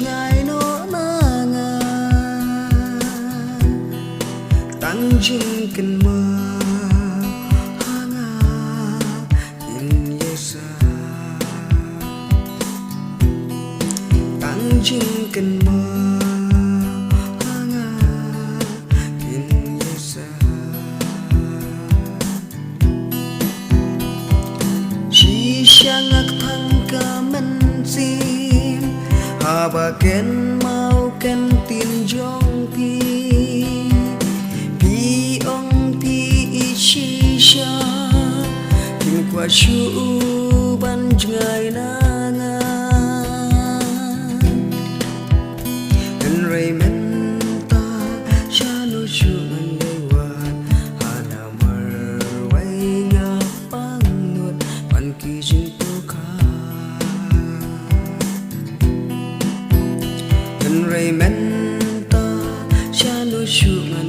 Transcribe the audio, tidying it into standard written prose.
ngai nó na nga tăng jing ken mơ hanga in yesa tăng jing ken mơ hanga in yesa shi shangak thang ka man sim ha ba ken mau ken tin jong ti pi ong pi chi sha tin qua chu ban ngai na nga en rei men ta cha no chu man dei wan ha na mar wai nga pang nuot pan ki jin tu kha en rei men ta cha no chu man